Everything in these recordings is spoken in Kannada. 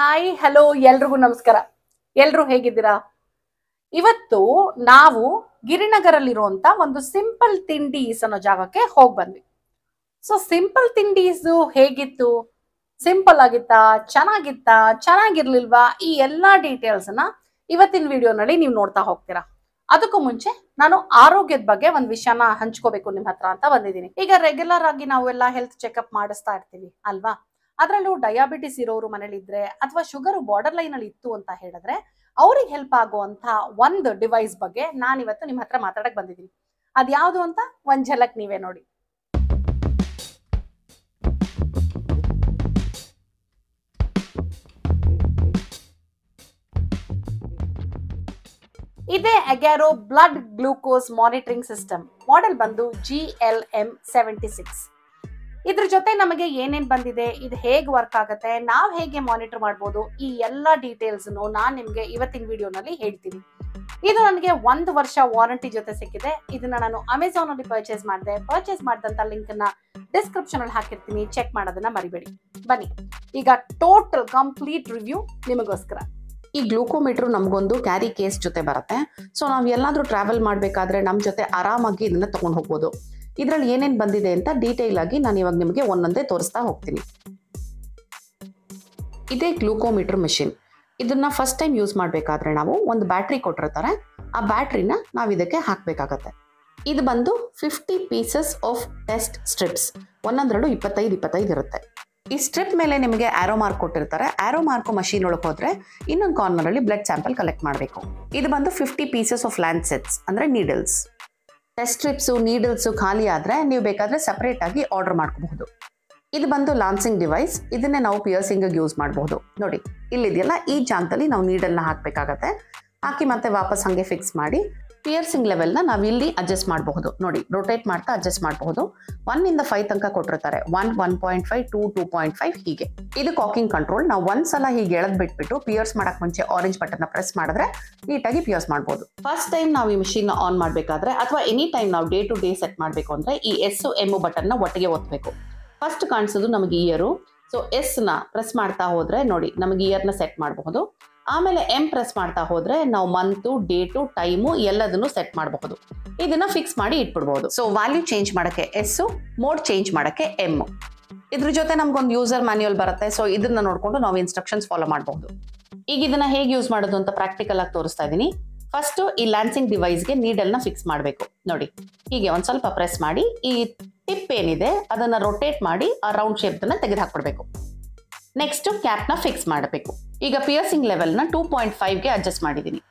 ಹಾಯ್ ಹಲೋ ಎಲ್ರಿಗೂ ನಮಸ್ಕಾರ. ಎಲ್ರು ಹೇಗಿದ್ದೀರಾ? ಇವತ್ತು ನಾವು ಗಿರಿನಗರಲ್ಲಿರುವಂತ ಒಂದು ಸಿಂಪಲ್ ತಿಂಡೀಸ್ ಅನ್ನೋ ಜಾಗಕ್ಕೆ ಹೋಗಿ ಬಂದ್ವಿ. ಸೊ ಸಿಂಪಲ್ ತಿಂಡೀಸ್ ಹೇಗಿತ್ತು, ಸಿಂಪಲ್ ಆಗಿತ್ತಾ, ಚೆನ್ನಾಗಿತ್ತಾ, ಚೆನ್ನಾಗಿರ್ಲಿಲ್ವಾ, ಈ ಎಲ್ಲಾ ಡೀಟೇಲ್ಸ್ ನ ಇವತ್ತಿನ ವಿಡಿಯೋನಲ್ಲಿ ನೀವು ನೋಡ್ತಾ ಹೋಗ್ತೀರಾ. ಅದಕ್ಕೂ ಮುಂಚೆ ನಾನು ಆರೋಗ್ಯದ ಬಗ್ಗೆ ಒಂದು ವಿಷಯನ ಹಂಚ್ಕೋಬೇಕು ನಿಮ್ ಹತ್ರ ಅಂತ ಬಂದಿದ್ದೀನಿ. ಈಗ ರೆಗ್ಯುಲರ್ ಆಗಿ ನಾವೆಲ್ಲ ಹೆಲ್ತ್ ಚೆಕ್ಅಪ್ ಮಾಡಿಸ್ತಾ ಇರ್ತೀವಿ ಅಲ್ವಾ? ಅದರಲ್ಲೂ ಡಯಾಬಿಟಿಸ್ ಇರೋರು ಮನೇಲಿ ಇದ್ರೆ ಅಥವಾ ಶುಗರ್ ಬಾರ್ಡರ್ ಲೈನ್ ಅಲ್ಲಿ ಇತ್ತು ಅಂತ ಹೇಳಿದ್ರೆ ಅವ್ರಿಗೆ ಹೆಲ್ಪ್ ಆಗುವಂತ ಒಂದು ಡಿವೈಸ್ ಬಗ್ಗೆ ನಾನು ಇವತ್ತು ನಿಮ್ ಹತ್ರ ಮಾತಾಡಕ್ ಬಂದಿದ್ದೀನಿ. ಅದ್ಯಾವುದು ಅಂತ ಒಂದ್ ಝಲಕ್ ನೀವೇ ನೋಡಿ. ಇದೇ Agaro blood glucose monitoring system. Model ಬಂದು GLM76. ಇದ್ರ ಜೊತೆ ನಮಗೆ ಏನೇನ್ ಬಂದಿದೆ, ಇದು ಹೇಗೆ ವರ್ಕ್ ಆಗುತ್ತೆ, ನಾವ್ ಹೇಗೆ ಮಾನಿಟರ್ ಮಾಡ್ಬೋದು, ಈ ಎಲ್ಲಾ ಡೀಟೇಲ್ಸ್ ನಾನ್ ನಿಮ್ಗೆ ಇವತ್ತಿನ ವಿಡಿಯೋನಲ್ಲಿ ಹೇಳ್ತೀನಿ. ಇದು ನನಗೆ 1 ವರ್ಷ ವಾರಂಟಿ ಜೊತೆ ಸಿಕ್ಕಿದೆ. ಇದನ್ನ ನಾನು ಅಮೆಝಾನ್ ಅಲ್ಲಿ ಪರ್ಚೇಸ್ ಮಾಡಿದೆ. ಪರ್ಚೇಸ್ ಮಾಡಿದಂತ ಲಿಂಕ್ ನ ಡಿಸ್ಕ್ರಿಪ್ಷನ್ ಅಲ್ಲಿ ಹಾಕಿರ್ತೀನಿ, ಚೆಕ್ ಮಾಡೋದನ್ನ ಮರಿಬೇಡಿ. ಬನ್ನಿ ಈಗ ಟೋಟಲ್ ಕಂಪ್ಲೀಟ್ ರಿವ್ಯೂ ನಿಮಗೋಸ್ಕರ. ಈ ಗ್ಲೂಕೋಮೀಟರ್ ನಮಗೊಂದು ಕ್ಯಾರಿ ಕೇಸ್ ಜೊತೆ ಬರುತ್ತೆ. ಸೊ ನಾವು ಎಲ್ಲಾದ್ರೂ ಟ್ರಾವೆಲ್ ಮಾಡಬೇಕಾದ್ರೆ ನಮ್ಮ ಜೊತೆ ಆರಾಮಾಗಿ ಇದನ್ನ ತಗೊಂಡು ಹೋಗ್ಬೋದು. ಇದರಲ್ಲಿ ಏನೇನು ಬಂದಿದೆ ಅಂತ ಡೀಟೇಲ್ ಆಗಿ ನಾನು ಇವಾಗ ನಿಮಗೆ ಒಂದೊಂದೇ ತೋರಿಸ್ತಾ ಹೋಗ್ತೀನಿ. ಇದೇ ಗ್ಲೂಕೋಮೀಟರ್ ಮೆಷಿನ್. ಇದನ್ನ ಫಸ್ಟ್ ಟೈಮ್ ಯೂಸ್ ಮಾಡಬೇಕಾದ್ರೆ ನಾವು ಒಂದು ಬ್ಯಾಟ್ರಿ ಕೊಟ್ಟಿರ್ತಾರೆ, ಆ ಬ್ಯಾಟ್ರಿನ ನಾವು ಇದಕ್ಕೆ ಹಾಕಬೇಕಾಗತ್ತೆ. ಇದು ಬಂದು 50 ಪೀಸಸ್ ಆಫ್ ಟೆಸ್ಟ್ ಸ್ಟ್ರಿಪ್ಸ್, ಒಂದೊಂದರಲ್ಲೂ 25 ಇರುತ್ತೆ. ಈ ಸ್ಟ್ರಿಪ್ ಮೇಲೆ ನಿಮಗೆ ಆರೋ ಮಾರ್ಕ್ ಕೊಟ್ಟಿರ್ತಾರೆ. ಆರೋ ಮಾರ್ಕ್ ಮಷೀನ್ ಒಳಗೆ ಹೋದ್ರೆ ಇನ್ನೊಂದು ಕಾರ್ನರ್ ಅಲ್ಲಿ ಬ್ಲಡ್ ಸ್ಯಾಂಪಲ್ ಕಲೆಕ್ಟ್ ಮಾಡಬೇಕು. ಇದು ಬಂದು 50 ಪೀಸಸ್ ಆಫ್ ಲ್ಯಾನ್ಸೆಟ್ಸ್ ಅಂದ್ರೆ ನೀಡಲ್ಸ್. ಟೆಸ್ಟ್ ಸ್ಟ್ರಿಪ್ಸ್ ನೀಡಲ್ಸ್ ಖಾಲಿ ಆದ್ರೆ ನೀವು ಬೇಕಾದ್ರೆ ಸಪರೇಟ್ ಆಗಿ ಆರ್ಡರ್ ಮಾಡ್ಕೋಬಹುದು. ಇದು ಬಂದು ಲಾನ್ಸಿಂಗ್ ಡಿವೈಸ್. ಇದನ್ನೇ ನಾವು ಪಿಯರ್ಸಿಂಗ್ ಯೂಸ್ ಮಾಡಬಹುದು. ನೋಡಿ ಇಲ್ಲಿದೆಯಲ್ಲ, ಈ ಜಾಗದಲ್ಲಿ ನಾವು ನೀಡಲ್ನ ಹಾಕಬೇಕಾಗತ್ತೆ. ಹಾಕಿ ಮತ್ತೆ ವಾಪಸ್ ಹಂಗೆ ಫಿಕ್ಸ್ ಮಾಡಿ ಪಿಯರ್ಸಿಂಗ್ ಲೆವೆಲ್ನ ನಾವು ಇಲ್ಲಿ ಅಡ್ಜಸ್ಟ್ ಮಾಡಬಹುದು. ನೋಡಿ ರೊಟೇಟ್ ಮಾಡ್ತಾ ಅಡ್ಜಸ್ಟ್ ಮಾಡಬಹುದು. 1 ಇಂದ 5 ತನಕ ಕೊಟ್ಟಿರ್ತಾರೆ. 1, 1.5, 2, 2.5 ಹೀಗೆ. ಇದು ಕಾಕಿಂಗ್ ಕಂಟ್ರೋಲ್. ನಾವು ಒಂದ್ಸಲ ಹೀಗೆ ಎಳೆದ್ ಬಿಟ್ಬಿಟ್ಟು ಪಿಯರ್ಸ್ ಮಾಡಕ್ ಮುಂಚೆ ಆರೆಂಜ್ ಬಟನ್ ಪ್ರೆಸ್ ಮಾಡಿದ್ರೆ ನೀಟಾಗಿ ಪಿಯರ್ಸ್ ಮಾಡಬಹುದು. ಫಸ್ಟ್ ಟೈಮ್ ನಾವು ಈ ಮಷೀನ್ ಆನ್ ಮಾಡಬೇಕಾದ್ರೆ ಅಥವಾ ಎನಿ ಟೈಮ್ ನಾವು ಡೇ ಟು ಡೇ ಸೆಟ್ ಮಾಡಬೇಕು ಅಂದ್ರೆ ಈ S-M ಬಟನ್ ನ ಒಟ್ಟಿಗೆ ಒತ್ತಬೇಕು. ಫಸ್ಟ್ ಕಾಣಿಸೋದು ನಮಗೆ ಇಯರು. ಸೊ ಎಸ್ ನ ಪ್ರೆಸ್ ಮಾಡ್ತಾ ಹೋದ್ರೆ ನೋಡಿ ನಮಗೆ ಇಯರ್ ನ ಸೆಟ್ ಮಾಡಬಹುದು. ಆಮೇಲೆ ಎಂ ಪ್ರೆಸ್ ಮಾಡ್ತಾ ಹೋದ್ರೆ ನಾವು ಮಂತು, ಡೇಟು, ಟೈಮು ಎಲ್ಲದನ್ನು ಸೆಟ್ ಮಾಡಬಹುದು. ಇದನ್ನ ಫಿಕ್ಸ್ ಮಾಡಿ ಇಟ್ಬಿಡ್ಬಹುದು. ಸೊ ವ್ಯಾಲ್ಯೂ ಚೇಂಜ್ ಮಾಡಕ್ಕೆ ಎಸ್, ಮೋಡ್ ಚೇಂಜ್ ಮಾಡಕ್ಕೆ ಎಂ. ಇದ್ರ ಜೊತೆ ನಮ್ಗೊಂದು ಯೂಸರ್ ಮ್ಯಾನ್ಯುಯಲ್ ಬರುತ್ತೆ. ಸೊ ಇದನ್ನ ನೋಡ್ಕೊಂಡು ನಾವು ಇನ್ಸ್ಟ್ರಕ್ಷನ್ಸ್ ಫಾಲೋ ಮಾಡಬಹುದು. ಈಗ ಇದನ್ನ ಹೇಗೆ ಯೂಸ್ ಮಾಡೋದು ಅಂತ ಪ್ರಾಕ್ಟಿಕಲ್ ಆಗಿ ತೋರಿಸ್ತಾ ಇದೀನಿ. ಫಸ್ಟ್ ಈ ಲ್ಯಾನ್ಸಿಂಗ್ ಡಿವೈಸ್ಗೆ ನೀಡಲ್ ನ ಫಿಕ್ಸ್ ಮಾಡಬೇಕು. ನೋಡಿ ಹೀಗೆ ಒಂದ್ ಸ್ವಲ್ಪ ಪ್ರೆಸ್ ಮಾಡಿ ಈ ಟಿಪ್ ಏನಿದೆ ಅದನ್ನ ರೊಟೇಟ್ ಮಾಡಿ ಆ ರೌಂಡ್ ಶೇಪ್ ಅನ್ನ ತೆಗೆದು ಹಾಕ್ಬಿಡ್ಬೇಕು. ನೆಕ್ಸ್ಟ್ ಕ್ಯಾಪ್ ನ ಫಿಕ್ಸ್ ಮಾಡಬೇಕು. ಈಗ ಪಿಯರ್ಸಿಂಗ್ ಲೆವೆಲ್ ನ 2.5ಗೆ ಅಡ್ಜಸ್ಟ್ ಮಾಡಿದೀನಿ.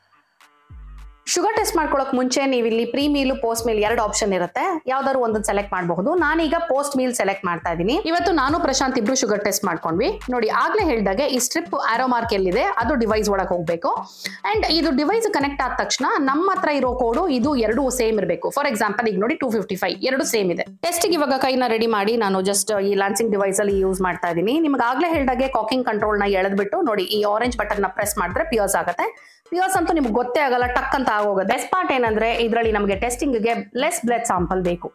ಶುಗರ್ ಟೆಸ್ಟ್ ಮಾಡ್ಕೊಳಕ್ ಮುಂಚೆ ನೀವು ಇಲ್ಲಿ pre meal, post meal 2 option ಇರುತ್ತೆ. ಯಾವ್ದಾದ್ರು ಒಂದನ್ನು ಸೆಲೆಕ್ಟ್ ಮಾಡಬಹುದು. ನಾನೀಗ ಪೋಸ್ಟ್ ಮೀಲ್ ಸೆಲೆಕ್ಟ್ ಮಾಡ್ತಾ ಇದ್ದೀನಿ. ಇವತ್ತು ನಾನು ಪ್ರಶಾಂತ್ ಇಬ್ರು ಶುಗರ್ ಟೆಸ್ಟ್ ಮಾಡ್ಕೊಂಡ್ವಿ. ನೋಡಿ ಆಗ್ಲೇ ಹೇಳಿದಾಗೆ ಈ ಸ್ಟ್ರಿಪ್ ಆರೋ ಮಾರ್ಕ್ ಎಲ್ಲಿದೆ ಅದು ಡಿವೈಸ್ ಒಳಗೆ ಹೋಗ್ಬೇಕು. ಅಂಡ್ ಇದು ಡಿವೈಸ್ ಕನೆಕ್ಟ್ ಆದ ತಕ್ಷಣ ನಮ್ಮ ಹತ್ರ ಇರೋ ಕೋಡು ಇದು 2 ಸೇಮ್ ಇರಬೇಕು. ಫಾರ್ ಎಕ್ಸಾಂಪಲ್ ಈಗ ನೋಡಿ 255 2 ಸೇಮ್ ಇದೆ. ಟೆಸ್ಟ್ಗೆ ಇವಾಗ ಕೈನ ರೆಡಿ ಮಾಡಿ ನಾನು ಜಸ್ಟ್ ಈ ಲಾನ್ಸಿಂಗ್ ಡಿವೈಸ್ ಅಲ್ಲಿ ಯೂಸ್ ಮಾಡ್ತಾ ಇದ್ದೀನಿ. ನಿಮ್ಗೆ ಆಗ್ಲೇ ಹೇಳಿದಾಗೆ ಕಾಕಿಂಗ್ ಕಂಟ್ರೋಲ್ ನ ಎಳೆದ್ಬಿಟ್ಟು ನೋಡಿ ಈ ಆರೆಂಜ್ ಬಟನ್ ನ ಪ್ರೆಸ್ ಮಾಡಿದ್ರೆ ಪಿಯರ್ಸ್ ಆಗುತ್ತೆ. ಪಿಯರ್ಸ್ ಅಂತೂ ನಿಮ್ಗೆ ಗೊತ್ತೇ ಆಗಲ್ಲ, ಟಕ್ ಅಂತ ಆಗೋಗುತ್ತೆ. ಬೆಸ್ಟ್ ಪಾರ್ಟ್ ಏನಂದ್ರೆ ಇದರಲ್ಲಿ ನಮಗೆ ಟೆಸ್ಟಿಂಗ್ಗೆ ಲೆಸ್ ಬ್ಲಡ್ ಸ್ಯಾಂಪಲ್ ಬೇಕು.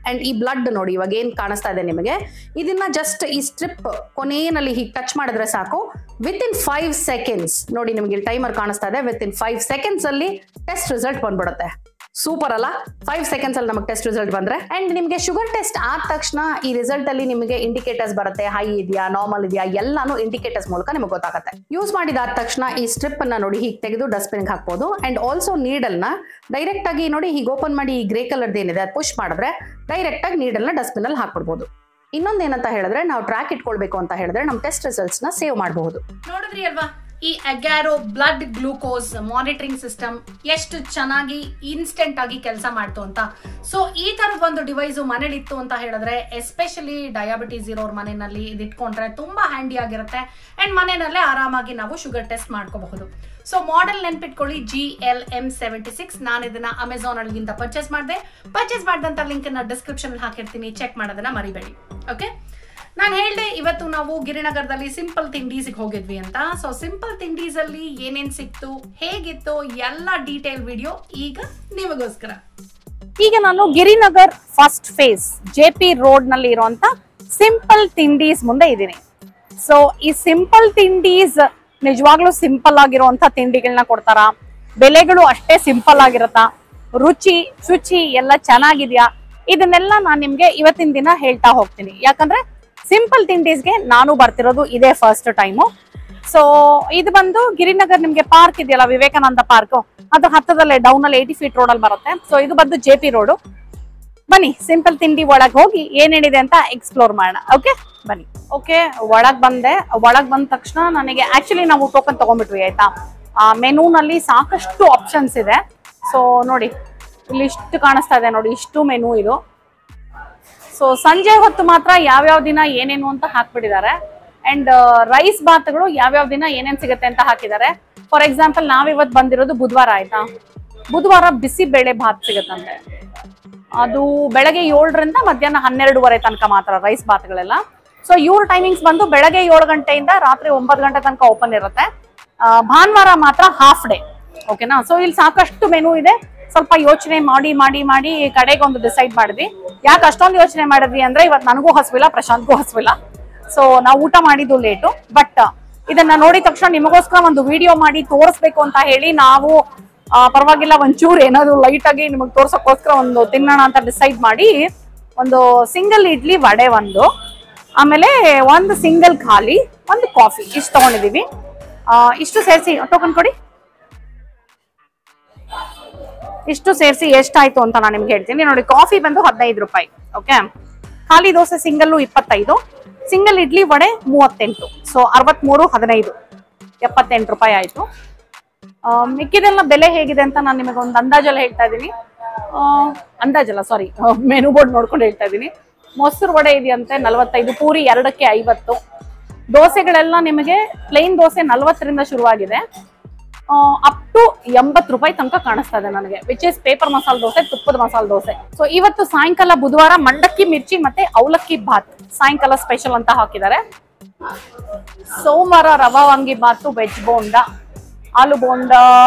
ಅಂಡ್ ಈ ಬ್ಲಡ್ ನೋಡಿ ಇವಾಗ ಏನ್ ಕಾಣಿಸ್ತಾ ಇದೆ ನಿಮಗೆ, ಇದನ್ನ ಜಸ್ಟ್ ಈ ಸ್ಟ್ರಿಪ್ ಕೊನೆಯಲ್ಲಿ ಹೀಗೆ ಟಚ್ ಮಾಡಿದ್ರೆ ಸಾಕು. ವಿತ್ ಇನ್ 5 ಸೆಕೆಂಡ್ಸ್ ನೋಡಿ ನಿಮಗೆ ಟೈಮರ್ ಕಾಣಿಸ್ತಾ ಇದೆ. ವಿತ್ ಇನ್ 5 ಸೆಕೆಂಡ್ಸ್ ಅಲ್ಲಿ ಟೆಸ್ಟ್ ರಿಸಲ್ಟ್ ಬಂದ್ಬಿಡುತ್ತೆ. ಸೂಪರ್ ಅಲ್ಲ? 5 ಸೆಕೆಂಡ್ಸ್ ಅಲ್ಲಿ ನಮಗೆ ಟೆಸ್ಟ್ ರಿಸಲ್ಟ್ ಬಂದ್ರೆ. ಅಂಡ್ ನಿಮಗೆ ಶುಗರ್ ಟೆಸ್ಟ್ ಆದ ತಕ್ಷಣ ಈ ರಿಸಲ್ಟ್ ಅಲ್ಲಿ ನಿಮಗೆ ಇಂಡಿಕೇಟರ್ಸ್ ಬರುತ್ತೆ. ಹೈ ಇದೆಯಾ, ನಾರ್ಮಲ್ ಇದೆಯಾ, ಎಲ್ಲಾನು ಇಂಡಿಕೇಟರ್ಸ್ ಮೂಲಕ ನಿಮಗೆ ಗೊತ್ತಾಗುತ್ತೆ. ಯೂಸ್ ಮಾಡಿದಾದ ತಕ್ಷಣ ಈ ಸ್ಟ್ರಿಪ್ ಅನ್ನ ನೋಡಿ ಹೀಗೆ ತೆಗೆದು ಡಸ್ಟ್ಬಿನ್ ಹಾಕ್ಬೋದು. ಅಂಡ್ ಆಲ್ಸೋ ನೀಡಲ್ ನ ಡೈರೆಕ್ಟ್ ಆಗಿ ನೋಡಿ ಹೀಗೆ ಓಪನ್ ಮಾಡಿ ಈ ಗ್ರೇ ಕಲರ್ ಏನಿದೆ ಅದು ಪುಷ್ ಮಾಡಿದ್ರೆ ಡೈರೆಕ್ಟ್ ಆಗಿ ನೀಡಲ್ ನ ಡಸ್ಟ್ಬಿನ್ ಅಲ್ಲಿ ಹಾಕ್ಬಿಡ್ಬೋದು. ಇನ್ನೊಂದು ಏನಂತ ಹೇಳಿದ್ರೆ ನಾವು ಟ್ರ್ಯಾಕ್ ಇಟ್ಕೊಳ್ಬೇಕು ಅಂತ ಹೇಳಿದ್ರೆ ನಮ್ಮ ಟೆಸ್ಟ್ ರಿಸಲ್ಟ್ಸ್ ನ ಸೇವ್ ಮಾಡಬಹುದು. ನೋಡಿದ್ರಿ ಅಲ್ವಾ ಈ ಅಗ್ಯಾರೋ ಬ್ಲಡ್ ಗ್ಲೂಕೋಸ್ ಮಾನಿಟರಿಂಗ್ ಸಿಸ್ಟಮ್ ಎಷ್ಟು ಚೆನ್ನಾಗಿ ಇನ್ಸ್ಟೆಂಟ್ ಆಗಿ ಕೆಲಸ ಮಾಡ್ತು ಅಂತ. ಸೊ ಈ ತರದ ಒಂದು ಡಿವೈಸ್ ಮನೇಲಿ ಇತ್ತು ಅಂತ ಹೇಳಿದ್ರೆ ಎಸ್ಪೆಷಲಿ ಡಯಾಬಿಟೀಸ್ ಇರೋರ್ ಮನೆಯಲ್ಲಿ ಇದಿಟ್ಕೊಂಡ್ರೆ ತುಂಬಾ ಹ್ಯಾಂಡಿ ಆಗಿರುತ್ತೆ. ಅಂಡ್ ಮನೆಯಲ್ಲೇ ಆರಾಮಾಗಿ ನಾವು ಶುಗರ್ ಟೆಸ್ಟ್ ಮಾಡ್ಕೋಬಹುದು. ಸೊ ಮಾಡೆಲ್ ನೆನ್ಪಿಟ್ಕೊಳ್ಳಿ GLM76. ನಾನು ಇದನ್ನ ಅಮೆಝಾನ್ ಅಲ್ಲಿಂದ ಪರ್ಚೇಸ್ ಮಾಡಿದೆ. ಪರ್ಚೇಸ್ ಮಾಡಿದಂತ ಲಿಂಕ್ ನ ಡಿಸ್ಕ್ರಿಪ್ಷನ್ ಅಲ್ಲಿ ಹಾಕಿರ್ತೀನಿ, ಚೆಕ್ ಮಾಡೋದನ್ನ ಮರಿಬೇಡಿ. ಓಕೆ, ನಾನು ಹೇಳಿದೆ ಇವತ್ತು ನಾವು ಗಿರಿನಗರದಲ್ಲಿ ಸಿಂಪಲ್ ತಿಂಡೀಸ್ಗೆ ಹೋಗಿದ್ವಿ ಅಂತ. ಸೊ ಸಿಂಪಲ್ ತಿಂಡೀಸ್ ಅಲ್ಲಿ ಏನೇನ್ ಸಿಕ್ತು, ಹೇಗಿತ್ತು, ಎಲ್ಲ ಡೀಟೇಲ್ ವಿಡಿಯೋ ಈಗ ನಿಮಗೋಸ್ಕರ. ಈಗ ನಾನು Girinagar first phase JP road ನಲ್ಲಿ ಇರುವಂತ ಸಿಂಪಲ್ ತಿಂಡೀಸ್ ಮುಂದೆ ಇದ್ದೀನಿ. ಸೊ ಈ ಸಿಂಪಲ್ ತಿಂಡೀಸ್ ನಿಜವಾಗ್ಲೂ ಸಿಂಪಲ್ ಆಗಿರುವಂತ ತಿಂಡಿಗಳನ್ನ ಕೊಡ್ತಾರ, ಬೆಲೆಗಳು ಅಷ್ಟೇ ಸಿಂಪಲ್ ಆಗಿರತ್ತಾ, ರುಚಿ ಶುಚಿ ಎಲ್ಲ ಚೆನ್ನಾಗಿದ್ಯಾ, ಇದನ್ನೆಲ್ಲ ನಾನು ನಿಮ್ಗೆ ಇವತ್ತಿನ ದಿನ ಹೇಳ್ತಾ ಹೋಗ್ತೀನಿ. ಯಾಕಂದ್ರೆ ಸಿಂಪಲ್ ತಿಂಡೀಸ್ಗೆ ನಾನು ಬರ್ತಿರೋದು ಇದೇ ಫಸ್ಟ್ ಟೈಮು. ಸೊ ಇದು ಬಂದು ಗಿರಿನಗರ್, ನಿಮ್ಗೆ ಪಾರ್ಕ್ ಇದೆಯಲ್ಲ ವಿವೇಕಾನಂದ ಪಾರ್ಕ್, ಅದು ಹತ್ತದಲ್ಲೇ ಡೌನ್ ಅಲ್ಲಿ 80 ಫೀಟ್ ರೋಡ್ ಅಲ್ಲಿ ಬರುತ್ತೆ. ಸೊ ಇದು ಬಂದು JP ರೋಡು. ಬನ್ನಿ ಸಿಂಪಲ್ ತಿಂಡಿ ಒಳಗ್ ಹೋಗಿ ಏನೇನಿದೆ ಅಂತ ಎಕ್ಸ್ಪ್ಲೋರ್ ಮಾಡೋಣ. ಓಕೆ ಬನ್ನಿ. ಓಕೆ ಒಳಗ್ ಬಂದೆ. ಒಳಗ್ ಬಂದ ತಕ್ಷಣ ನನಗೆ ಆಕ್ಚುಲಿ ನಾವು ಟೋಕನ್ ತಗೊಂಡ್ಬಿಟ್ವಿ ಆಯ್ತಾ. ಮೆನೂನಲ್ಲಿ ಸಾಕಷ್ಟು ಆಪ್ಷನ್ಸ್ ಇದೆ. ಸೊ ನೋಡಿ ಇಲ್ಲಿ ಇಷ್ಟು ಕಾಣಿಸ್ತಾ ಇದೆ ನೋಡಿ, ಇಷ್ಟು ಮೆನು ಇದು. ಸೊ ಸಂಜೆ ಹೊತ್ತು ಮಾತ್ರ ಯಾವ್ಯಾವ ದಿನ ಏನೇನು ಅಂತ ಹಾಕ್ಬಿಟ್ಟಿದ್ದಾರೆ. ಅಂಡ್ ರೈಸ್ ಬಾತ್ಗಳು ಯಾವ್ಯಾವ ದಿನ ಏನೇನ್ ಸಿಗುತ್ತೆ ಅಂತ ಹಾಕಿದ್ದಾರೆ. ಫಾರ್ ಎಕ್ಸಾಂಪಲ್ ನಾವಿವತ್ತು ಬಂದಿರೋದು ಬುಧವಾರ ಆಯ್ತಾ. ಬುಧವಾರ ಬಿಸಿ ಬೇಳೆ ಭಾತ್ ಸಿಗುತ್ತಂತೆ. ಅದು ಬೆಳಗ್ಗೆ 7ರಿಂದ ಮಧ್ಯಾಹ್ನ 12:30 ತನಕ ಮಾತ್ರ ರೈಸ್ ಬಾತ್ಗಳೆಲ್ಲ. ಸೊ ಇವ್ರ ಟೈಮಿಂಗ್ಸ್ ಬಂದು ಬೆಳಗ್ಗೆ 7 ಗಂಟೆಯಿಂದ ರಾತ್ರಿ 9 ಗಂಟೆ ತನಕ ಓಪನ್ ಇರುತ್ತೆ. ಭಾನುವಾರ ಮಾತ್ರ ಹಾಫ್ ಡೇ. ಓಕೆನಾ. ಸೊ ಇಲ್ಲಿ ಸಾಕಷ್ಟು ಮೆನು ಇದೆ. ಸ್ವಲ್ಪ ಯೋಚನೆ ಮಾಡಿ ಮಾಡಿ ಮಾಡಿ ಕಡೆಗೆ ಒಂದು ಡಿಸೈಡ್ ಮಾಡಿದ್ವಿ. ಯಾಕೆ ಅಷ್ಟೊಂದು ಯೋಚನೆ ಮಾಡಿದ್ವಿ ಅಂದ್ರೆ ಇವತ್ತು ನನಗೂ ಹಸುವಿಲ್ಲ, ಪ್ರಶಾಂತ್ಗೂ ಹಸುವಿಲ್ಲ. ಸೊ ನಾವು ಊಟ ಮಾಡಿದ್ದು ಲೇಟು. ಬಟ್ ಇದನ್ನ ನೋಡಿದ ತಕ್ಷಣ ನಿಮಗೋಸ್ಕರ ಒಂದು ವಿಡಿಯೋ ಮಾಡಿ ತೋರಿಸ್ಬೇಕು ಅಂತ ಹೇಳಿ ನಾವು ಪರವಾಗಿಲ್ಲ ಒಂಚೂರು ಏನಾದ್ರು ಲೈಟ್ ಆಗಿ ನಿಮಗೆ ತೋರ್ಸಕ್ಕೋಸ್ಕರ ಒಂದು ತಿನ್ನೋಣ ಅಂತ ಡಿಸೈಡ್ ಮಾಡಿ ಒಂದು ಸಿಂಗಲ್ ಇಡ್ಲಿ ವಡೆ ಒಂದು, ಆಮೇಲೆ ಒಂದು ಸಿಂಗಲ್ ಖಾಲಿ, ಒಂದು ಕಾಫಿ ಇಷ್ಟು ತಗೊಂಡಿದೀವಿ. ಇಷ್ಟು ಸೇರಿಸಿ ಟೋಕನ್ ಕೊಡಿ. ಇಷ್ಟು ಸೇರಿಸಿ ಎಷ್ಟಾಯ್ತು ಅಂತ ನಾನು ನಿಮ್ಗೆ ಹೇಳ್ತೀನಿ ನೋಡಿ. ಕಾಫಿ ಬಂದು 15 ರೂಪಾಯಿ. ಓಕೆ. ಖಾಲಿ dosa single 25, single idli vada 38. So 63, 15, 78 ರೂಪಾಯಿ ಆಯ್ತು. ಮಿಕ್ಕಿದೆಲ್ಲ ಬೆಲೆ ಹೇಗಿದೆ ಅಂತ ನಾನು ನಿಮಗೆ ಒಂದು ಅಂದಾಜಲ್ಲಿ ಹೇಳ್ತಾ ಇದ್ದೀನಿ. ಅಂದಾಜಲ್ಲ ಸಾರಿ, ಮೆನು ಬೋರ್ಡ್ ನೋಡ್ಕೊಂಡು ಹೇಳ್ತಾ ಇದ್ದೀನಿ. ಮೊಸರು ವಡೆ ಇದೆಯಂತೆ 45, ಪೂರಿ 2ಕ್ಕೆ 50. ದೋಸೆಗಳೆಲ್ಲ ನಿಮಗೆ ಪ್ಲೇನ್ ದೋಸೆ 40ರಿಂದ ಶುರುವಾಗಿದೆ, ಅಪ್ ಟು 80 ರೂಪಾಯಿ ತನಕ ಕಾಣಿಸ್ತಾ ಇದೆ ನನಗೆ, which is paper masala dosa, ತುಪ್ಪದ ಮಸಾಲೆ ದೋಸೆ. ಸೊ ಇವತ್ತು ಸಾಯಂಕಾಲ ಬುಧವಾರ ಮಂಡಕ್ಕಿ ಮಿರ್ಚಿ ಮತ್ತೆ ಅವಲಕ್ಕಿ ಬಾತ್ ಸಾಯಂಕಾಲ ಸ್ಪೆಷಲ್ ಅಂತ ಹಾಕಿದ್ದಾರೆ. ಸೋಮವಾರ ರವಾ ವಾಂಗಿ ಬಾತು, ವೆಜ್ ಬೋಂಡ, ಆಲೂ ಬೋಂಡ.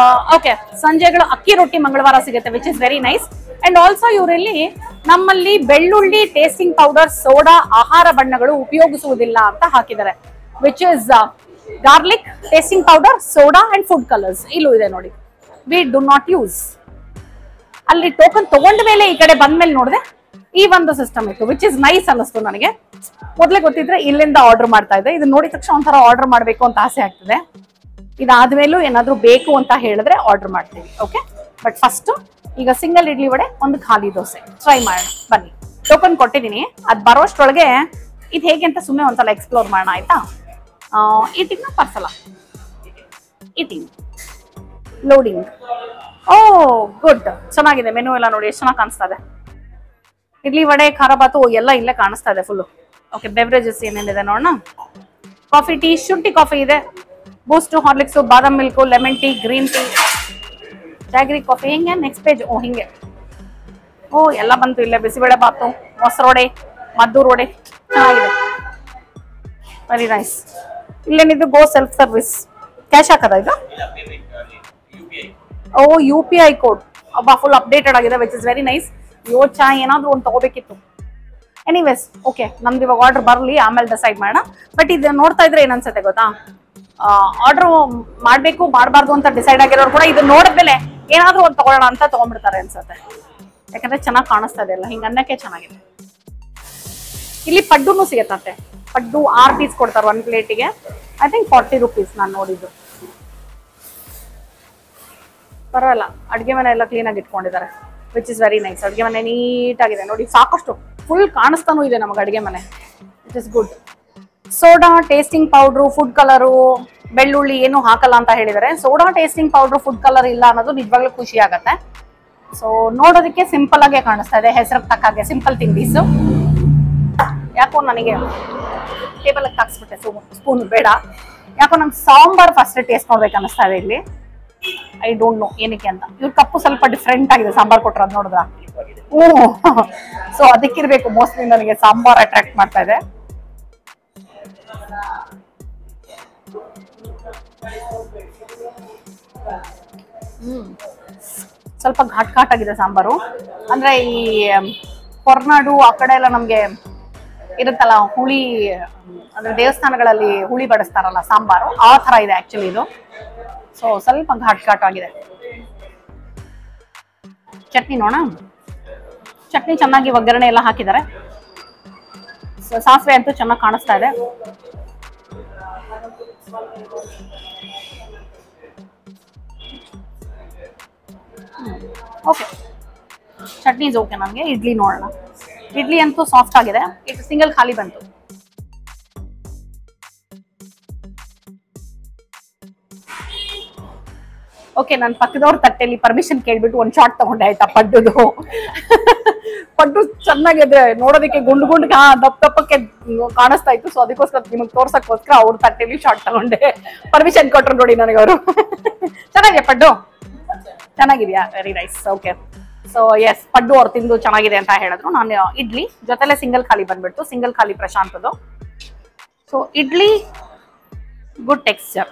ಓಕೆ. ಸಂಜೆಗಳು ಅಕ್ಕಿ ರೊಟ್ಟಿ ಮಂಗಳವಾರ ಸಿಗುತ್ತೆ, which is very nice. And also ಇವರಲ್ಲಿ ನಮ್ಮಲ್ಲಿ ಬೆಳ್ಳುಳ್ಳಿ, ಟೇಸ್ಟಿಂಗ್ ಪೌಡರ್, ಸೋಡಾ, ಆಹಾರ ಬಣ್ಣಗಳು ಉಪಯೋಗಿಸುವುದಿಲ್ಲ ಅಂತ ಹಾಕಿದ್ದಾರೆ, which is garlic, tasting powder, soda and food colours. ಇಲ್ಲೂ ಇದೆ ನೋಡಿ, ವಿ ಡು ನಾಟ್ ಯೂಸ್. ಅಲ್ಲಿ ಟೋಕನ್ ತಗೊಂಡ ಮೇಲೆ ಈ ಕಡೆ ಬಂದ ಮೇಲೆ ನೋಡಿದೆ ಈ ಒಂದು ಸಿಸ್ಟಮ್ ಇತ್ತು, ವಿಚ್ ಇಸ್ ನೈಸ್ ಅನ್ನಿಸ್ತು ನನಗೆ. ಮೊದಲೇ ಗೊತ್ತಿದ್ರೆ ಇಲ್ಲಿಂದ ಆರ್ಡರ್ ಮಾಡ್ತಾ ಇದ್ದೆ. ಇದು ನೋಡಿದ ತಕ್ಷಣ ಒಂಥರ ಆರ್ಡರ್ ಮಾಡಬೇಕು ಅಂತ ಆಸೆ ಆಗ್ತದೆ. ಇದಾದ್ಮೇಲೂ ಏನಾದ್ರು ಬೇಕು ಅಂತ ಹೇಳಿದ್ರೆ ಆರ್ಡರ್ ಮಾಡ್ತೀವಿ. ಓಕೆ. ಬಟ್ ಫಸ್ಟ್ ಈಗ ಸಿಂಗಲ್ ಇಡ್ಲಿ ವಡೆ, ಒಂದು ಖಾಲಿ ದೋಸೆ ಟ್ರೈ ಮಾಡೋಣ ಬನ್ನಿ. ಟೋಕನ್ ಕೊಟ್ಟಿದ್ದೀನಿ, ಅದ್ ಬರೋಷ್ಟ್ರೊಳಗೆ ಇದು ಹೇಗೆ ಅಂತ ಸುಮ್ಮನೆ ಒಂದ್ಸಲ ಎಕ್ಸ್ಪ್ಲೋರ್ ಮಾಡೋಣ ಆಯ್ತಾ. ಈಟಿಂಗ್ ಪರ್ಸಲ ಈಟಿಂಗ್ ಲೋಡಿಂಗ್. ಓ ಗುಡ್, ಚೆನ್ನಾಗಿದೆ ಮೆನು ಎಲ್ಲ ನೋಡಿ, ಎಷ್ಟು ಚೆನ್ನಾಗಿ ಕಾಣಿಸ್ತಾ ಇದೆ. ಇಡ್ಲಿ ವಡೆ, ಖಾರ ಬಾತು ಎಲ್ಲ ಇಲ್ಲೇ ಕಾಣಿಸ್ತಾ ಇದೆ ಫುಲ್ಲು. ಓಕೆ. ಬೆವರೇಜಸ್ ಏನೇನಿದೆ ನೋಡೋಣ. ಕಾಫಿ, ಟೀ, ಶುಂಠಿ ಕಾಫಿ ಇದೆ, ಬೂಸ್ಟ್, ಹಾರ್ಲಿಕ್ಸು, ಬಾದಾಮ್ milk, lemon tea, green tea, jaggery coffee. ಹಿಂಗೆ ನೆಕ್ಸ್ಟ್ ಪೇಜ್. ಓ ಹಿಂಗೆ, ಓ ಎಲ್ಲ ಬಂತು ಇಲ್ಲೇ. ಬಿಸಿಬೇಳೆ ಬಾತು, ಮೊಸರೊಡೆ, ಮದ್ದೂರು ವಡೆ, ಚೆನ್ನಾಗಿದೆ, ವೆರಿ ನೈಸ್. ಇಲ್ಲೇನಿದ್ದು ಗೋ ಸೆಲ್ಫ್ ಸರ್ವಿಸ್, ಕ್ಯಾಶ್ ಹಾಕದ ಇದು? ಓ UPI ಕೋಡ್, ಅಬ್ಬಾ ಫುಲ್ ಅಪ್ಡೇಟೆಡ್ ಆಗಿದೆ, ವಿಚ್ ಇಸ್ ವೆರಿ ನೈಸ್. ಚಾ ಏನಾದ್ರು ಒಂದು ತಗೋಬೇಕಿತ್ತು. ಎನಿವೇಸ್ ಓಕೆ, ನಮ್ದು ಇವಾಗ ಆರ್ಡರ್ ಬರಲಿ, ಆಮೇಲೆ ಡಿಸೈಡ್ ಮಾಡೋಣ. ಬಟ್ ಇದು ನೋಡ್ತಾ ಇದ್ರೆ ಏನ್ ಅನ್ಸುತ್ತೆ ಗೊತ್ತಾ, ಆರ್ಡರ್ ಮಾಡ್ಬೇಕು ಮಾಡಬಾರ್ದು ಅಂತ ಡಿಸೈಡ್ ಆಗಿರೋರು ಕೂಡ ಇದು ನೋಡಿದ್ಮೇಲೆ ಏನಾದ್ರೂ ಒಂದು ತಗೊಳ್ಳೋಣ ಅಂತ ತಗೊಂಡ್ಬಿಡ್ತಾರೆ ಅನ್ಸುತ್ತೆ. ಯಾಕಂದ್ರೆ ಚೆನ್ನಾಗಿ ಕಾಣಿಸ್ತಾ ಇದೆ ಎಲ್ಲ, ಹಿಂಗ ಅನ್ನಕ್ಕೆ ಚೆನ್ನಾಗಿದೆ. ಇಲ್ಲಿ ಪಡ್ಡುನು ಸಿಗತ್ತಂತೆ. ಪಡ್ಡು 6 ಪೀಸ್ ಕೊಡ್ತಾರೆ ಒಂದು ಪ್ಲೇಟಿಗೆ. ಐ ಥಿಂಕ್ 40 ರೂಪೀಸ್ ನಾನು ನೋಡಿದ್ದು. ಪರವಾಗಿಲ್ಲ, ಅಡುಗೆ ಮನೆ ಎಲ್ಲ ಕ್ಲೀನಾಗಿ ಇಟ್ಕೊಂಡಿದ್ದಾರೆ, ವಿಚ್ ಇಸ್ ವೆರಿ ನೈಸ್. ಅಡುಗೆ ಮನೆ ನೀಟಾಗಿದೆ ನೋಡಿ, ಸಾಕಷ್ಟು ಫುಲ್ ಕಾಣಿಸ್ತಾನೂ ಇದೆ ನಮಗೆ ಅಡುಗೆ ಮನೆ, it is good. Soda, tasting powder, food colour, ಬೆಳ್ಳುಳ್ಳಿ ಏನು ಹಾಕಲ್ಲ ಅಂತ ಹೇಳಿದ್ದಾರೆ. Soda, tasting powder, food colour ಇಲ್ಲ ಅನ್ನೋದು ನಿಜವಾಗ್ಲೂ ಖುಷಿ ಆಗತ್ತೆ. ಸೊ ನೋಡೋದಕ್ಕೆ ಸಿಂಪಲ್ ಆಗೇ ಕಾಣಿಸ್ತಾ ಇದೆ, ಹೆಸರಿಗೆ ತಕ್ಕಾಗೆ ಸಿಂಪಲ್ ತಿಂಡೀಸು. ಯಾಕೋ ನನಗೆ ಟೇಬಲ್ ಹಾಕ್ಸ್ಬಿಟ್ಟೆ ಸ್ಪೂನ್ ಬೇಡ. ಯಾಕೋ ನಂಗೆ ಸಾಂಬಾರ್ ಫಸ್ಟ್ ಟೇಸ್ಟ್ ನೋಡ್ಬೇಕು ಅನ್ನಿಸ್ತಾ ಇದೆ ಇಲ್ಲಿ. ಐ ಡೋಂಟ್ ನೋ ಏನಕ್ಕೆ ಅಂತ. ಇವ್ರ ಕಪ್ಪು ಸ್ವಲ್ಪ ಡಿಫ್ರೆಂಟ್ ಆಗಿದೆ ಸಾಂಬಾರ್ ಕೊಟ್ಟರು ನೋಡಿದ್ರ. ಸೊ ಅದಕ್ಕಿರ್ಬೇಕು ಮೋಸ್ಟ್ಲಿ ನನಗೆ ಸಾಂಬಾರ್ ಅಟ್ರಾಕ್ಟ್ ಮಾಡ್ತಾ ಇದೆ. ಸ್ವಲ್ಪ ಘಾಟ್ ಆಗಿದೆ ಸಾಂಬಾರು. ಅಂದ್ರೆ ಈ ಹೊರನಾಡು ಆ ಕಡೆ ಎಲ್ಲ ನಮ್ಗೆ ಇರುತ್ತಲ್ಲ ಹುಳಿ, ಅಂದ್ರೆ ದೇವಸ್ಥಾನಗಳಲ್ಲಿ ಹುಳಿ ಬಡಿಸ್ತಾರಲ್ಲ ಸಾಂಬಾರು, ಆ ತರ ಇದೆ ಆಕ್ಚುಲಿ ಇದು. ಸೊ ಸ್ವಲ್ಪ ಘಾಟ್ ಆಗಿದೆ. ಚಟ್ನಿ ನೋಡೋಣ. ಚಟ್ನಿ ಚೆನ್ನಾಗಿ ಒಗ್ಗರಣೆ ಎಲ್ಲ ಹಾಕಿದ್ದಾರೆ. ಸಾಸಿವೆ ಅಂತೂ ಚೆನ್ನಾಗಿ ಕಾಣಿಸ್ತಾ ಇದೆ. ಓಕೆ, ಚಟ್ನಿ ಇಸ್ ಓಕೆ ನನಗೆ. ಇಡ್ಲಿ ನೋಡೋಣ. ಇಡ್ಲಿ ಅಂತೂ ಸಾಫ್ಟ್ ಆಗಿದೆ. ಇದು ಸಿಂಗಲ್ ಖಾಲಿ ಬಂತು. ಓಕೆ, ನಾನು ಪಕ್ಕದವ್ರ ತಟ್ಟೆಯಲ್ಲಿ ಪರ್ಮಿಷನ್ ಕೇಳ್ಬಿಟ್ಟು ಒಂದು ಶಾಟ್ ತಗೊಂಡೆ ಆಯ್ತಾ ಪಡ್ಡುದು. ಪಡ್ಡು ಚೆನ್ನಾಗಿದೆ ನೋಡೋದಕ್ಕೆ, ಗುಂಡು ದಪ್ಪಕ್ಕೆ ಕಾಣಿಸ್ತಾ ಇತ್ತು. ಸೊ ಅದಕ್ಕೋಸ್ಕರ ನಿಮಗೆ ತೋರ್ಸಕ್ಕೋಸ್ಕರ ಅವ್ರ ತಟ್ಟೆಯಲ್ಲಿ ಶಾಟ್ ತಗೊಂಡೆ. ಪರ್ಮಿಷನ್ ಕೊಟ್ರು ನೋಡಿ ನನಗೆ ಅವರು. ಚೆನ್ನಾಗಿದೆ ಪಡ್ಡು, ಚೆನ್ನಾಗಿದ್ಯಾ? Very nice. Okay, so yes, ಪಡ್ಡು ಅವ್ರು ತಿಂದು ಚೆನ್ನಾಗಿದೆ ಅಂತ ಹೇಳಿದ್ರು. ನಾನು ಇಡ್ಲಿ ಜೊತೆಲೆ ಸಿಂಗಲ್ ಖಾಲಿ ಬಂದ್ಬಿಟ್ಟು, ಸಿಂಗಲ್ ಖಾಲಿ ಪ್ರಶಾಂತದು. ಸೊ ಇಡ್ಲಿ ಗುಡ್ ಟೆಕ್ಸ್ಚರ್,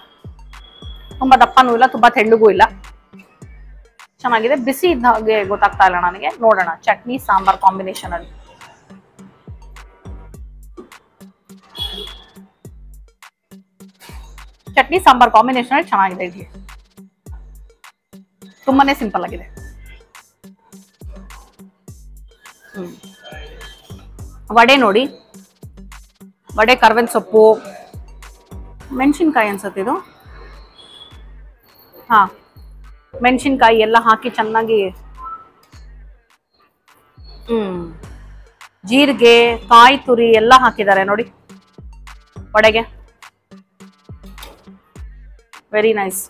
ತುಂಬಾ ದಪ್ಪನೂ ಇಲ್ಲ, ತುಂಬಾ ತೆಳ್ಳಗೂ ಇಲ್ಲ, ಚೆನ್ನಾಗಿದೆ. ಬಿಸಿ ಇದ್ದ ಹಾಗೆ ಗೊತ್ತಾಗ್ತಾ ಇಲ್ಲ ನನಗೆ. ನೋಡೋಣ ಚಟ್ನಿ ಸಾಂಬಾರ್ ಕಾಂಬಿನೇಷನ್ ಅಲ್ಲಿ. ಚಟ್ನಿ ಸಾಂಬಾರ್ ಕಾಂಬಿನೇಷನ್ ಅಲ್ಲಿ ಚೆನ್ನಾಗಿದೆ ಇಡ್ಲಿ. ತುಂಬಾನೇ ಸಿಂಪಲ್ ಆಗಿದೆ. ವಡೆ ನೋಡಿ, ವಡೆ ಕರ್ಬೇವಿನ ಸೊಪ್ಪು, ಮೆಣಸಿನ್ಕಾಯಿ ಅನ್ಸುತ್ತೆ ಇದು. ಹಾ, ಮೆಣಸಿನ್ಕಾಯಿ ಎಲ್ಲ ಹಾಕಿ ಚೆನ್ನಾಗಿ, ಜೀರಿಗೆ, ಕಾಯಿ ತುರಿ ಎಲ್ಲ ಹಾಕಿದ್ದಾರೆ ನೋಡಿ ವಡೆಗೆ. Very nice.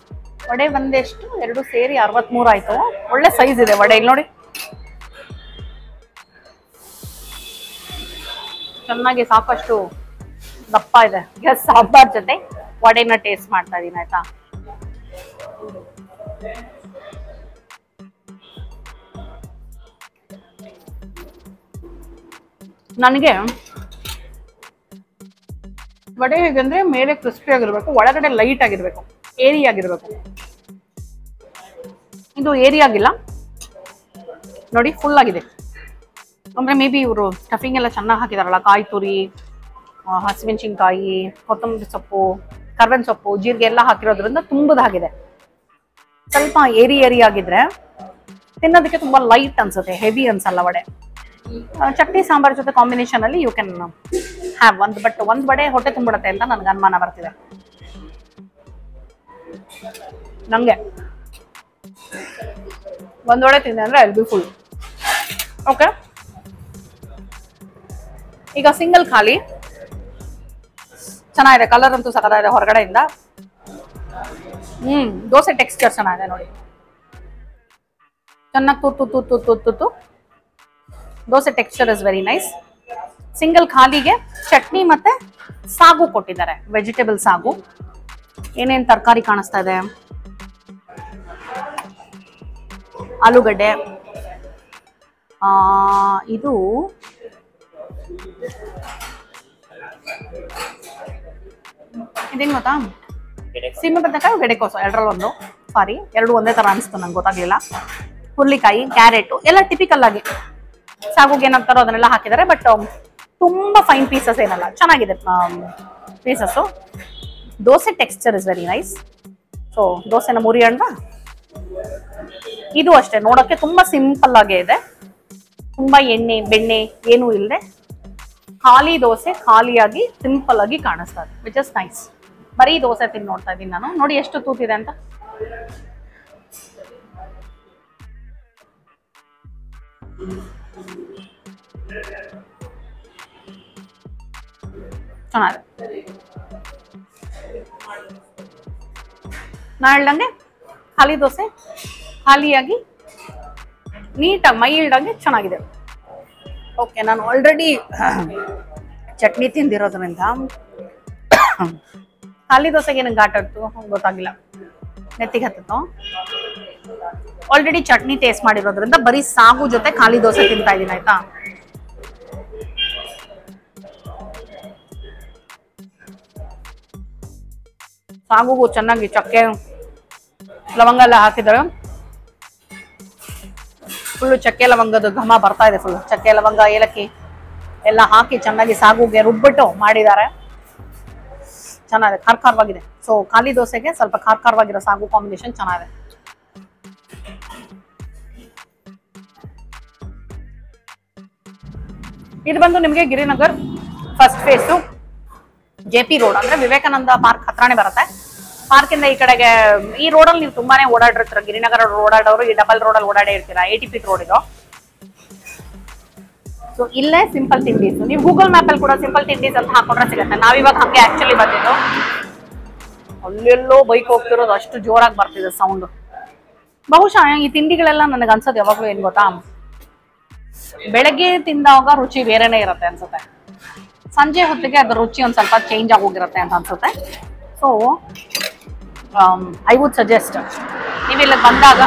ವಡೆ ಬಂದೆಷ್ಟು? 2 ಸೇರಿ 63 ಆಯ್ತು. ಒಳ್ಳೆ ಸೈಜ್ ಇದೆ ವಡೆ. ಇಲ್ಲಿ ನೋಡಿ, ಚೆನ್ನಾಗಿ ಸಾಕಷ್ಟು ದಪ್ಪ ಇದೆ. ಸಾಂಬಾರ್ ಜೊತೆ ವಡೆನ ಟೇಸ್ಟ್ ಮಾಡ್ತಾ ಇದೀನಿ ಆಯ್ತಾ. ನನಗೆ ವಡೆ ಹೇಗಂದ್ರೆ ಮೇಲೆ ಕ್ರಿಸ್ಪಿ ಆಗಿರ್ಬೇಕು, ಒಳಗಡೆ ಲೈಟ್ ಆಗಿರ್ಬೇಕು, ಏರಿ ಆಗಿರ್ಬೇಕು. ಇದು ಏರಿ ಆಗಿಲ್ಲ ನೋಡಿ, ಫುಲ್ ಆಗಿದೆ. ಅಂದ್ರೆ ಮೇ ಬಿ ಇವರು ಸ್ಟಫಿಂಗ್ ಎಲ್ಲ ಚೆನ್ನಾಗಿ ಹಾಕಿದಾರಲ್ಲ, ಕಾಯಿ ತುರಿ, ಹಸಿಮೆಣಸಿನ್ಕಾಯಿ, ಕೊತ್ತಂಬರಿ ಸೊಪ್ಪು, ಕರ್ಬೇವಿನ ಸೊಪ್ಪು, ಜೀರಿಗೆ ಎಲ್ಲ ಹಾಕಿರೋದ್ರಿಂದ ತುಂಬದಾಗಿದೆ. ಸ್ವಲ್ಪ ಏರಿ ಆಗಿದ್ರೆ ತಿನ್ನೋದಕ್ಕೆ ತುಂಬಾ ಲೈಟ್ ಅನ್ಸುತ್ತೆ, ಹೆವಿ ಅನ್ಸಲ್ಲ ವಡೆ. ಚಟ್ನಿ ಸಾಂಬಾರ್ ಜೊತೆ ಕಾಂಬಿನೇಷನ್ ಅಲ್ಲಿ ಯು ಕ್ಯಾನ್ ಹ್ಯಾವ್ ಒಂದು. ಬಟ್ ಒಂದ್ ವಡೆ ಹೊಟ್ಟೆ ತುಂಬಿಡುತ್ತೆ ಅಂತ ನನ್ಗೆ ಅನುಮಾನ ಬರ್ತಿದೆ. ನಂಗೆ ಒಂದ್ ವಡೆ ತಿಂದೆ ಅಂದ್ರೆ ಐಲ್ ಬಿ ಫುಲ್. ಓಕೆ, ಈಗ ಸಿಂಗಲ್ ಖಾಲಿ ಚೆನ್ನಾಗಿದೆ. ಕಲರ್ ಅಂತೂ ಸಕತ್ತಾಗಿದೆ ಹೊರಗಡೆಯಿಂದ. ದೋಸೆ ಟೆಕ್ಸ್ಚರ್ ಚೆನ್ನಾಗಿದೆ ನೋಡಿ, ಚೆನ್ನಾಗಿ ತುತ್ತು dosa texture is very nice. Single ಖಾಲಿಗೆ ಚಟ್ನಿ ಮತ್ತೆ ಸಾಗು ಕೊಟ್ಟಿದ್ದಾರೆ, ವೆಜಿಟೇಬಲ್ ಸಾಗು. ಏನೇನ್ ತರಕಾರಿ ಕಾಣಿಸ್ತಾ ಇದೆ? ಆಲೂಗಡ್ಡೆ, ಇದು ಇದೇನು ಗೊತ್ತಾ, ಸೀಮೆ ಬದನೆಕಾಯಿ, ಗೆಡೆಕೋಸು, ಎರಡರಲ್ಲೊಂದು. ಸಾರಿ, ಎರಡು ಒಂದೇ ತರ ಅನಿಸ್ತು ನಂಗೆ, ಗೊತ್ತಾಗ್ಲಿಲ್ಲ. ಹುರ್ಲಿಕಾಯಿ, ಕ್ಯಾರೆಟ್ ಎಲ್ಲ ಟಿಪಿಕಲ್ ಆಗಿ ಸಾಗುಗೆ ಏನಂತಾರೋ ಅದನ್ನೆಲ್ಲ ಹಾಕಿದ್ದಾರೆ. ಬಟ್ ತುಂಬಾ ಫೈನ್ ಪೀಸಸ್ ಏನಲ್ಲ, ಚೆನ್ನಾಗಿದೆ pieces. Dosa texture is very nice. So ದೋಸೆನ ಮುರಿ ಅಣ್ಣ. ಇದು ಅಷ್ಟೇ, ನೋಡೋಕ್ಕೆ ತುಂಬಾ ಸಿಂಪಲ್ ಆಗೇ ಇದೆ, ತುಂಬಾ ಎಣ್ಣೆ ಬೆಣ್ಣೆ ಏನೂ ಇಲ್ಲದೆ ಖಾಲಿ ದೋಸೆ, ಖಾಲಿಯಾಗಿ ಸಿಂಪಲ್ ಆಗಿ ಕಾಣಿಸ್ತಾ ಇದೆ, ವಿಚ್ ಇಸ್ ನೈಸ್. ಬರೀ ದೋಸೆ ತಿಂದು ನೋಡ್ತಾ ಇದ್ದೀನಿ ನಾನು. ನೋಡಿ ಎಷ್ಟು ತೂತಿದೆ ಅಂತ. ಚೆನ್ನಾಗಿದೆ. ನಾ ಹೇಳ್ದಂಗೆ ಖಾಲಿ ದೋಸೆ ಖಾಲಿಯಾಗಿ ನೀಟಾಗಿ ಮೈಲ್ಡ್ ಆಗಿ ಚೆನ್ನಾಗಿದೆ. ಓಕೆ, ನಾನು ಆಲ್ರೆಡಿ ಚಟ್ನಿ ತಿಂದಿರೋದ್ರಿಂದ ಖಾಲಿ ದೋಸೆಗೆ ಏನಕ್ಕೆ ಘಾಟ್ ಹತ್ತು ಗೊತ್ತಾಗಿಲ್ಲ, ನೆತ್ತಿಗೆ ಹತ್ತಿತ್ತು. ಆಲ್ರೆಡಿ ಚಟ್ನಿ ಟೇಸ್ಟ್ ಮಾಡಿರೋದ್ರಿಂದ ಬರೀ ಸಾಗು ಜೊತೆ ಖಾಲಿ ದೋಸೆ ತಿಂತಾ ಇದ್ದೀನಿ ಆಯ್ತಾ. ಸಾಗುಗೂ ಚೆನ್ನಾಗಿ ಚಕ್ಕೆ ಲವಂಗ ಎಲ್ಲ ಹಾಕಿದ್ದಾರೆ. ಫುಲ್ಲು ಚಕ್ಕೆ ಲವಂಗದ ಘಮ ಬರ್ತಾ ಇದೆ, ಫುಲ್ ಚಕ್ಕೆ ಲವಂಗ ಏಲಕ್ಕಿ ಎಲ್ಲ ಹಾಕಿ ಚೆನ್ನಾಗಿ ಸಾಗುಗೆ ರುಬ್ಬಿಟ್ಟು ಮಾಡಿದ್ದಾರೆ. ಚೆನ್ನಾಗಿದೆ, ಖಾರವಾಗಿದೆ. ಸೊ ಖಾಲಿ ದೋಸೆಗೆ ಸ್ವಲ್ಪ ಖಾರವಾಗಿರೋ ಸಾಗು ಕಾಂಬಿನೇಷನ್ ಚೆನ್ನಾಗಿದೆ. ಇದು ಬಂದು ನಿಮಗೆ Girinagar first phase, JP road ಅಂದ್ರೆ ವಿವೇಕಾನಂದ ಪಾರ್ಕ್ ಹತ್ರನೇ ಬರುತ್ತೆ. ಪಾರ್ಕ್ ಇಂದ ಈ ಕಡೆಗೆ ಈ ರೋಡಲ್ಲಿ ನೀವು ತುಂಬಾನೇ ಓಡಾಡಿರ್ತೀರ. ಗಿರಿನಗರ ಓಡಾಡೋರು ಈ ಡಬಲ್ ರೋಡಲ್ಲಿ ಓಡಾಡೇ ಇರ್ತೀರಾ. 80 ಫೀಟ್ ರೋಡ್ ಇದು. ಸೊ ಇಲ್ಲೇ ಸಿಂಪಲ್ ತಿಂಡೀಸ್, ನೀವು ಗೂಗಲ್ ಮ್ಯಾಪ್ ಅಲ್ಲಿ ಕೂಡ ಸಿಂಪಲ್ ತಿಂಡೀಸ್ ಅಂತ ಹಾಕೊಂಡ್ರೆ ಸಿಗುತ್ತೆ. ನಾವಿವಾಗ ಹಂಗೆ ಆಕ್ಚುಲಿ ಬಂದಿದ್ದು, ಅಲ್ಲೆಲ್ಲೋ ಬೈಕ್ ಹೋಗ್ತಿರೋದು, ಅಷ್ಟು ಜೋರಾಗಿ ಬರ್ತಿದೆ ಸೌಂಡ್. ಬಹುಶಃ ಈ ತಿಂಡಿಗಳೆಲ್ಲ ನನಗೆ ಅನ್ಸೋದು ಯಾವಾಗ್ಲೂ ಏನ್ ಗೊತ್ತಾ, ಬೆಳಗ್ಗೆ ತಿಂದಾಗ ರುಚಿ ಬೇರೆನೆ ಇರುತ್ತೆ ಅನ್ಸುತ್ತೆ, ಸಂಜೆ ಹೊತ್ತಿಗೆ ಅದ್ರ ರುಚಿ ಒಂದ್ ಸ್ವಲ್ಪ ಚೇಂಜ್ ಆಗೋಗಿರುತ್ತೆ ಅಂತ ಅನ್ಸುತ್ತೆ. ಸೊ ಐ ವುಡ್ ಸಜೆಸ್ಟ್, ನೀವಿಲ್ಲಿ ಬಂದಾಗ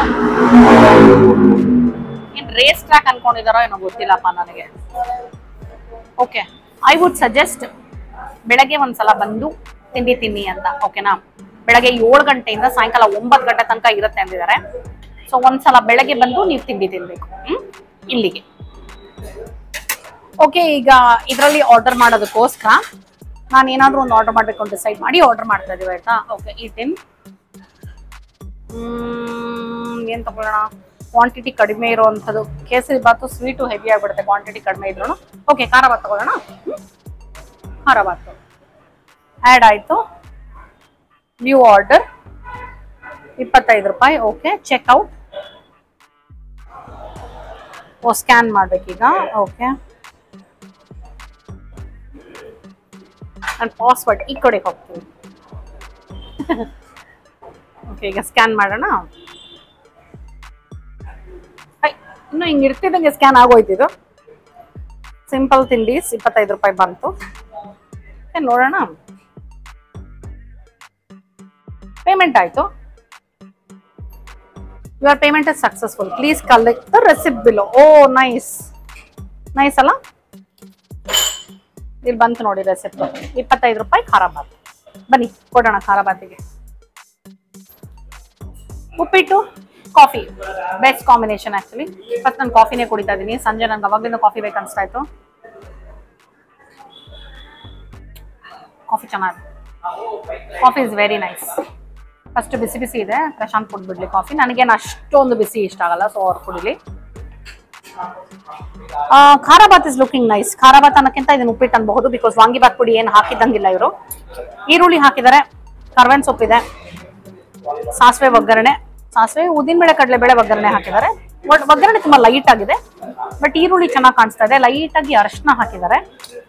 ಏನ್ ರೇಸ್ ಟ್ರ್ಯಾಕ್ ಅನ್ಕೊಂಡಿದಾರೋ ಏನೋ ಗೊತ್ತಿಲ್ಲಪ್ಪ ನನಗೆ. ಓಕೆ, ಐ ವುಡ್ ಸಜೆಸ್ಟ್ ಬೆಳಗ್ಗೆ ಒಂದ್ಸಲ ಬಂದು ತಿಂಡಿ ತಿನ್ನಿ ಅಂತ. ಓಕೆನಾ, ಬೆಳಗ್ಗೆ 7 ಗಂಟೆಯಿಂದ ಸಾಯಂಕಾಲ 9 ಗಂಟೆ ತನಕ ಇರುತ್ತೆ ಅಂದಿದ್ದಾರೆ. ಸೊ ಒಂದ್ಸಲ ಬೆಳಗ್ಗೆ ಬಂದು ನೀವು ತಿಂಡಿ ತಿನ್ಬೇಕು ಇಲ್ಲಿಗೆ. ಓಕೆ, ಈಗ ಇದರಲ್ಲಿ ಆರ್ಡರ್ ಮಾಡೋದಕ್ಕೋಸ್ಕರ ನಾನು ಏನಾದರೂ ಒಂದು ಆರ್ಡರ್ ಮಾಡಬೇಕು ಅಂತ ಡಿಸೈಡ್ ಮಾಡಿ ಆರ್ಡರ್ ಮಾಡ್ತಾ ಇದೀವಿ ಆಯ್ತಾ. ಓಕೆ, ಈ ಟಿನ್ ಏನು ತಗೊಳ್ಳೋಣ, ಕ್ವಾಂಟಿಟಿ ಕಡಿಮೆ ಇರೋವಂಥದ್ದು. ಕೇಸರಿ ಬಾತು ಸ್ವೀಟು ಹೆವಿ ಆಗಿಬಿಡುತ್ತೆ ಕ್ವಾಂಟಿಟಿ ಕಡಿಮೆ ಇದ್ರು. ಓಕೆ, ಖಾರ ಬಾತ್ ತಗೊಳ್ಳೋಣ. ಖಾರ ಬಾತು ಆ್ಯಡ್ ಆಯಿತು. ನ್ಯೂ ಆರ್ಡರ್ 25 ರೂಪಾಯಿ. Okay, checkout. ಸ್ಕ್ಯಾನ್ ಮಾಡ್ಬೇಕೀಗ. ಓಕೆ, ನಾನು ಪಾಸ್ವರ್ಡ್ ಈ ಕಡೆ ಹೋಗ್ತೀನಿ. ಓಕೆ, ಈಗ ಸ್ಕ್ಯಾನ್ ಮಾಡೋಣ. ಇನ್ನು ಹಿಂಗೆ ಇರ್ತಿದ್ದಂಗೆ ಸ್ಕ್ಯಾನ್ ಆಗೋಯ್ತಿದ್ದು. ಸಿಂಪಲ್ ತಿಂಡೀಸ್ 25 ರೂಪಾಯಿ ಬಂತು. ನೋಡೋಣ, ಪೇಮೆಂಟ್ ಆಯಿತು. Your payment is successful, please collect the receipt below. Oh nice, nice ಅಲ್ಲ. ಇಲ್ಲಿ ಬಂತು ನೋಡಿ ರೆಸಿಪ್ಟ್. 25 ರೂಪಾಯಿ ಖಾರ ಬಾತ್. ಬನ್ನಿ ಕೊಡೋಣ ಖಾರ ಬಾತಿಗೆ. ಉಪ್ಪಿಟ್ಟು coffee best combination actually. First ನಾನು ಕಾಫಿನೇ ಕುಡಿತಾ ಇದ್ದೀನಿ. ಸಂಜೆ ನಂಗೆ ಅವಾಗಲಿಂದ ಕಾಫಿ ಬೇಕನ್ಸ್ತಾ ಇತ್ತು. ಕಾಫಿ ಚೆನ್ನಾಗಿದೆ. Coffee is very nice. First ಬಿಸಿ ಬಿಸಿ ಇದೆ, ಪ್ರಶಾಂತ್ ಕುಡ್ಬಿಡ್ಲಿ ಕಾಫಿ. ನನಗೇನು ಅಷ್ಟೊಂದು ಬಿಸಿ ಇಷ್ಟ ಆಗಲ್ಲ, ಸೊ ಅವ್ರು ಕುಡಿಲಿ. ಖಾರ ಬಾತ್ ಇಸ್ ಲುಕಿಂಗ್ ನೈಸ್. ಖಾರ ಬಾತ್ ಅನ್ನೋಕ್ಕಿಂತ ಇದನ್ನು ಉಪ್ಪಿಟ್ಟು ಅನ್ಬಹುದು, ಬಿಕಾಸ್ ವಾಂಗಿಬಾತ್ ಪುಡಿ ಏನು ಹಾಕಿದ್ದಂಗಿಲ್ಲ ಇವರು. ಈರುಳ್ಳಿ ಹಾಕಿದ್ದಾರೆ, ಕರ್ಬೇವಿನ ಸೊಪ್ಪಿದೆ, ಸಾಸಿವೆ ಒಗ್ಗರಣೆ, ಸಾಸಿವೆ ಉದ್ದಿನಬೇಳೆ ಕಡಲೆಬೇಳೆ ಒಗ್ಗರಣೆ ಹಾಕಿದ್ದಾರೆ. ಒಗ್ಗರಣೆ ತುಂಬಾ ಲೈಟ್ ಆಗಿದೆ, ಬಟ್ ಈರುಳ್ಳಿ ಚೆನ್ನಾಗಿ ಕಾಣಿಸ್ತಾ ಇದೆ. ಲೈಟ್ ಆಗಿ ಅರಿಶಿನ ಹಾಕಿದ್ದಾರೆ.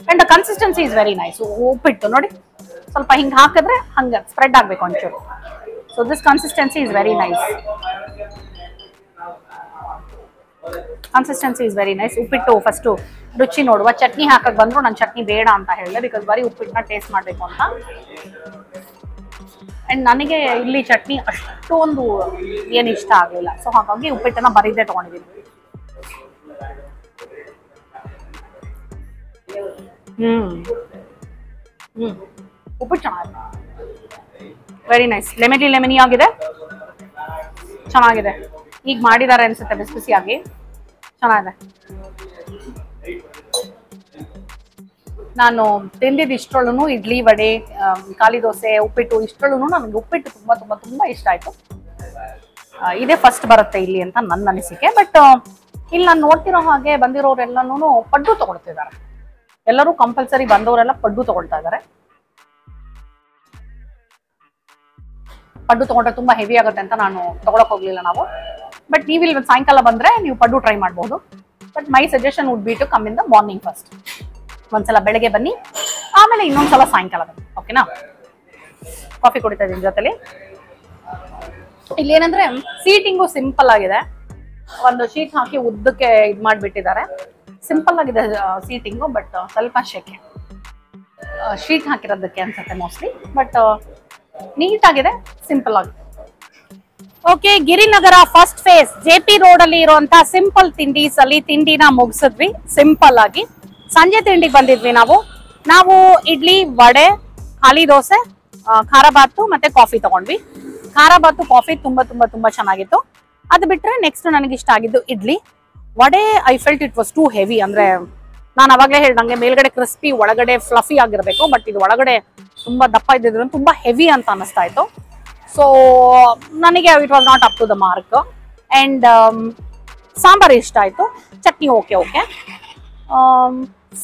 And the consistency is very nice. ಉಪ್ಪಿಟ್ಟು ನೋಡಿ, ಸ್ವಲ್ಪ ಹಿಂಗೆ ಹಾಕಿದ್ರೆ ಹಂಗೆ ಸ್ಪ್ರೆಡ್ ಆಗಬೇಕು ಒಂಚೂರು. So this consistency is very nice. Consistency is very nice. ಉಪ್ಪಿಟ್ಟು ಫಸ್ಟು ರುಚಿ ನೋಡುವ. ಚಟ್ನಿ ಹಾಕಕ್ಕೆ ಬಂದ್ರು ನಾನು ಚಟ್ನಿ ಬೇಡ ಅಂತ ಹೇಳಿದೆ, ಬಿಕಾಸ್ ಬರೀ ಉಪ್ಪಿಟ್ಟನ್ನ ಟೇಸ್ಟ್ ಮಾಡಬೇಕು ಅಂತ. ಅಂಡ್ ನನಗೆ ಇಲ್ಲಿ ಚಟ್ನಿ ಅಷ್ಟೊಂದು ಏನು ಇಷ್ಟ ಆಗಲಿಲ್ಲ, ಸೊ ಹಾಗಾಗಿ ಉಪ್ಪಿಟ್ಟನ್ನ ಬರೀದೇ ತಗೊಂಡಿದ್ದೀನಿ. ಉಪ್ಪಿಟ್ಟು ಚೆನ್ನಾಗಿದೆ, ವೆರಿ ನೈಸ್. ಲೆಮನಿ ಆಗಿದೆ, ಚೆನ್ನಾಗಿದೆ. ಈಗ ಮಾಡಿದ್ದಾರೆ ಅನ್ಸುತ್ತೆ ಬಿಸಿ ಬಿಸಿಯಾಗಿ, ಚೆನ್ನಾಗಿದೆ. ನಾನು ತಿಂದಿದ್ದು ಇಷ್ಟರಲ್ಲೂ ಇಡ್ಲಿ, ವಡೆ, ಖಾಲಿ ದೋಸೆ, ಉಪ್ಪಿಟ್ಟು ಇಷ್ಟರಲ್ಲೂ ನನಗೆ ಉಪ್ಪಿಟ್ಟು ತುಂಬ ತುಂಬ ತುಂಬ ಇಷ್ಟ ಆಯಿತು. ಇದೇ ಫಸ್ಟ್ ಬರುತ್ತೆ ಇಲ್ಲಿ ಅಂತ ನನ್ನ ಅನಿಸಿಕೆ. ಬಟ್ ಇಲ್ಲಿ ನಾನು ನೋಡ್ತಿರೋ ಹಾಗೆ ಬಂದಿರೋರೆಲ್ಲನೂ ಪಡ್ಡು ತಗೊಳ್ತಿದ್ದಾರೆ. ಎಲ್ಲರೂ ಕಂಪಲ್ಸರಿ ಬಂದವರೆಲ್ಲ ಪಡ್ಡು ತಗೊಳ್ತಾ ಇದ್ದಾರೆ. ಪಡ್ಡು ತಗೊಂಡ್ರೆ ತುಂಬಾ ಹೆವಿ ಆಗುತ್ತೆ ಅಂತ ನಾನು ತಗೊಳಕ್ ಹೋಗ್ಲಿಲ್ಲ ನಾವು. ಬಟ್ ನೀವು ಇಲ್ಲಿ ಸಾಯಂಕಾಲ ಬಂದ್ರೆ ನೀವು ಪಡ್ಡು ಟ್ರೈ ಮಾಡ್ಬೋದು. But my suggestion would be to come in the morning first. ಒಂದ್ಸಲ ಬೆಳಗ್ಗೆ ಬನ್ನಿ, ಆಮೇಲೆ ಇನ್ನೊಂದ್ಸಲ ಸಾಯಂಕಾಲ ಬನ್ನಿ. ಓಕೆನಾ? ಕಾಫಿ ಕುಡಿತಾ ಇದ್ದೀನಿ ಜೊತೆಲಿ. ಇಲ್ಲಿ ಏನಂದ್ರೆ ಸೀಟಿಂಗು ಸಿಂಪಲ್ ಆಗಿದೆ. ಒಂದು ಶೀಟ್ ಹಾಕಿ ಉದ್ದಕ್ಕೆ ಇದ್ ಮಾಡ್ಬಿಟ್ಟಿದ್ದಾರೆ. ಸಿಂಪಲ್ ಆಗಿದೆ ಸೀಟಿಂಗು, ಬಟ್ ಸ್ವಲ್ಪ ಶೆಕೆ. ಶೀಟ್ ಹಾಕಿರೋದಕ್ಕೆ ಅನ್ಸುತ್ತೆ ಮೋಸ್ಟ್ಲಿ, ಬಟ್ ನೀಟ್ ಆಗಿದೆ, ಸಿಂಪಲ್ ಆಗಿದೆ. Okay, Girinagar first phase JP road ಅಲ್ಲಿ ಇರುವಂತ ಸಿಂಪಲ್ ತಿಂಡೀಸ್ ಅಲ್ಲಿ ತಿಂಡಿನ ಮುಗಿಸಿದ್ವಿ ಸಿಂಪಲ್ ಆಗಿ. ಸಂಜೆ ತಿಂಡಿಗೆ ಬಂದಿದ್ವಿ ನಾವು ಇಡ್ಲಿ, ವಡೆ, ಖಾಲಿ ದೋಸೆ, ಖಾರ ಬಾತು ಮತ್ತೆ ಕಾಫಿ ತಗೊಂಡ್ವಿ. ಖಾರ ಬಾತು ಕಾಫಿ ತುಂಬಾ ತುಂಬಾ ತುಂಬಾ ಚೆನ್ನಾಗಿತ್ತು. ಅದು ಬಿಟ್ರೆ ನೆಕ್ಸ್ಟ್ ನನಗೆ ಇಷ್ಟ ಆಗಿದ್ದು idli. Vada I felt it was two heavy, ಅಂದ್ರೆ ನಾನು ಅವಾಗಲೇ ಹೇಳ್ದಂಗೆ ಮೇಲ್ಗಡೆ ಕ್ರಿಸ್ಪಿ ಒಳಗಡೆ ಫ್ಲಫಿ ಆಗಿರಬೇಕು, ಬಟ್ ಇದು ಒಳಗಡೆ ತುಂಬಾ ದಪ್ಪ ಇದ್ದಿದ್ರು ತುಂಬಾ ಹೆವಿ ಅಂತ ಅನಿಸ್ತಾ ಇತ್ತು. ಸೊ ನನಗೆ it was not up to the mark. And sambar ಇಷ್ಟ ಆಯ್ತು, ಚಟ್ನಿ ಓಕೆ.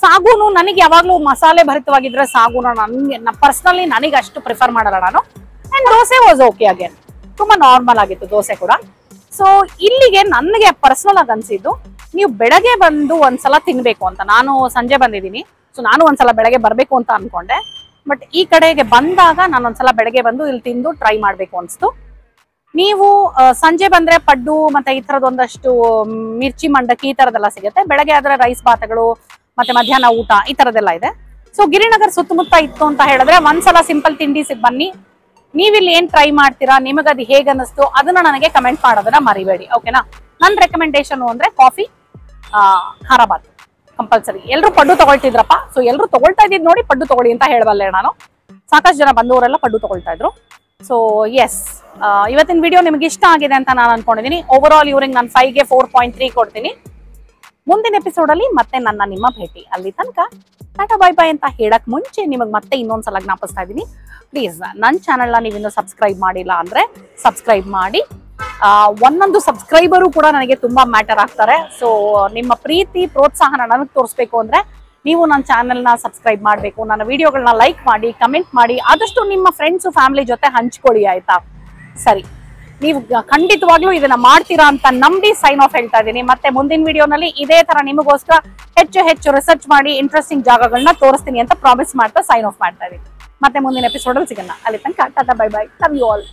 ಸಾಗುನು ನನಗೆ ಯಾವಾಗಲೂ ಮಸಾಲೆ ಭರಿತವಾಗಿದ್ರೆ ಸಾಗುನ ಪರ್ಸನಲಿ ನನಗೆ ಅಷ್ಟು ಪ್ರಿಫರ್ ಮಾಡಲ್ಲ ನಾನು. And dosa was okay again, ತುಂಬಾ ನಾರ್ಮಲ್ ಆಗಿತ್ತು ದೋಸೆ ಕೂಡ. ಸೊ ಇಲ್ಲಿಗೆ ನನಗೆ ಪರ್ಸನಲ್ ಆಗಿ ಅನ್ಸಿದ್ದು, ನೀವು ಬೆಳಗ್ಗೆ ಬಂದು ಒಂದ್ಸಲ ತಿನ್ಬೇಕು ಅಂತ. ನಾನು ಸಂಜೆ ಬಂದಿದ್ದೀನಿ, ಸೊ ನಾನು ಒಂದ್ಸಲ ಬೆಳಗ್ಗೆ ಬರ್ಬೇಕು ಅಂತ ಅನ್ಕೊಂಡೆ. ಬಟ್ ಈ ಕಡೆಗೆ ಬಂದಾಗ ನಾನು ಒಂದ್ಸಲ ಬೆಳಗ್ಗೆ ಬಂದು ಇಲ್ಲಿ ತಿಂದು ಟ್ರೈ ಮಾಡ್ಬೇಕು ಅನ್ಸ್ತು. ನೀವು ಸಂಜೆ ಬಂದ್ರೆ ಪಡ್ಡು ಮತ್ತೆ ಈ ತರದ ಒಂದಷ್ಟು ಮಿರ್ಚಿ ಮಂಡಕ್ಕಿ ಈ ತರದೆಲ್ಲ ಸಿಗುತ್ತೆ. ಬೆಳಗ್ಗೆ ಆದ್ರೆ ರೈಸ್ ಬಾತಗಳು ಮತ್ತೆ ಮಧ್ಯಾಹ್ನ ಊಟ ಈ ತರದೆಲ್ಲ ಇದೆ. ಸೊ ಗಿರಿನಗರ್ ಸುತ್ತಮುತ್ತ ಇತ್ತು ಅಂತ ಹೇಳಿದ್ರೆ ಒಂದ್ಸಲ ಸಿಂಪಲ್ ತಿಂಡಿ ಬನ್ನಿ. ನೀವಿಲ್ಲಿ ಏನ್ ಟ್ರೈ ಮಾಡ್ತೀರಾ, ನಿಮಗದು ಹೇಗೆ ಅನ್ನಿಸ್ತು ಅದನ್ನ ನನಗೆ ಕಮೆಂಟ್ ಮಾಡೋದನ್ನ ಮರಿಬೇಡಿ, ಓಕೆನಾ. ನನ್ನ ರೆಕಮೆಂಡೇಶನ್ ಅಂದ್ರೆ ಕಾಫಿ, ಖಾರಾಬಾತ್ ಕಂಪಲ್ಸರಿ. ಎಲ್ರು ಪಡ್ಡು ತಗೊಳ್ತಿದ್ರಪ್ಪ, ಸೊ ಎಲ್ರು ತಗೊಳ್ತಾ ಇದ್ದಿದ್ ನೋಡಿ ಪಡ್ಡು ತಗೊಳ್ಳಿ ಅಂತ ಹೇಳಬಲ್ಲೆ ನಾನು. ಸಾಕಷ್ಟು ಜನ ಬಂದವರೆಲ್ಲ ಪಡ್ಡು ತಗೊಳ್ತಾ ಇದ್ರು. ಸೊ ಎಸ್, ಇವತ್ತಿನ ವಿಡಿಯೋ ನಿಮ್ಗೆ ಇಷ್ಟ ಆಗಿದೆ ಅಂತ ನಾನು ಅನ್ಕೊಂಡಿದ್ದೀನಿ. ಓವರ್ ಆಲ್ ಇವ್ರಿಗೆ ನಾನು 5ಗೆ 4.3 ಕೊಡ್ತೀನಿ. ಮುಂದಿನ ಎಪಿಸೋಡ್ ಅಲ್ಲಿ ಮತ್ತೆ ನಿಮ್ಮ ಭೇಟಿ. ಅಲ್ಲಿ ತನಕ ಟಾಟಾ ಬೈ ಬೈ ಅಂತ ಹೇಳಕ್ ಮುಂಚೆ ನಿಮಗೆ ಮತ್ತೆ ಇನ್ನೊಂದ್ಸಲ ಜ್ಞಾಪಿಸ್ತಾ ಇದ್ದೀನಿ, ಪ್ಲೀಸ್ ನನ್ನ ಚಾನಲ್ನ ನೀವಿನ್ನೂ ಸಬ್ಸ್ಕ್ರೈಬ್ ಮಾಡಿಲ್ಲ ಅಂದ್ರೆ ಸಬ್ಸ್ಕ್ರೈಬ್ ಮಾಡಿ. ಒಂದೊಂದು ಸಬ್ಸ್ಕ್ರೈಬರು ಕೂಡ ನನಗೆ ತುಂಬಾ ಮ್ಯಾಟರ್ ಆಗ್ತಾರೆ. ಸೊ ನಿಮ್ಮ ಪ್ರೀತಿ ಪ್ರೋತ್ಸಾಹನ ನನಗೆ ತೋರಿಸ್ಬೇಕು ಅಂದ್ರೆ ನೀವು ನನ್ನ ಚಾನೆಲ್ನ ಸಬ್ಸ್ಕ್ರೈಬ್ ಮಾಡಬೇಕು, ನನ್ನ ವಿಡಿಯೋಗಳನ್ನ ಲೈಕ್ ಮಾಡಿ, ಕಮೆಂಟ್ ಮಾಡಿ, ಆದಷ್ಟು ನಿಮ್ಮ ಫ್ರೆಂಡ್ಸು ಫ್ಯಾಮಿಲಿ ಜೊತೆ ಹಂಚ್ಕೊಳ್ಳಿ, ಆಯ್ತಾ. ಸರಿ, ನೀವು ಖಂಡಿತವಾಗ್ಲೂ ಇದನ್ನ ಮಾಡ್ತೀರಾ ಅಂತ ನಂಬಿ ಸೈನ್ ಆಫ್ ಹೇಳ್ತಾ ಇದ್ದೀನಿ. ಮತ್ತೆ ಮುಂದಿನ ವಿಡಿಯೋನಲ್ಲಿ ಇದೇ ತರ ನಿಮಗೋಸ್ಕರ ಹೆಚ್ಚು ರಿಸರ್ಚ್ ಮಾಡಿ ಇಂಟ್ರೆಸ್ಟಿಂಗ್ ಜಾಗಗಳನ್ನ ತೋರಿಸ್ತೀನಿ ಅಂತ ಪ್ರಾಮಿಸ್ ಮಾಡ್ತಾ ಸೈನ್ ಆಫ್ ಮಾಡ್ತಾ ಇದ್ದೀನಿ. ಮತ್ತೆ ಮುಂದಿನ ಎಪಿಸೋಡ್ ಅಲ್ಲಿ ಸಿಗೋಣ. ಅಲ್ಲಿ ತನಕ tata bye bye, love you all.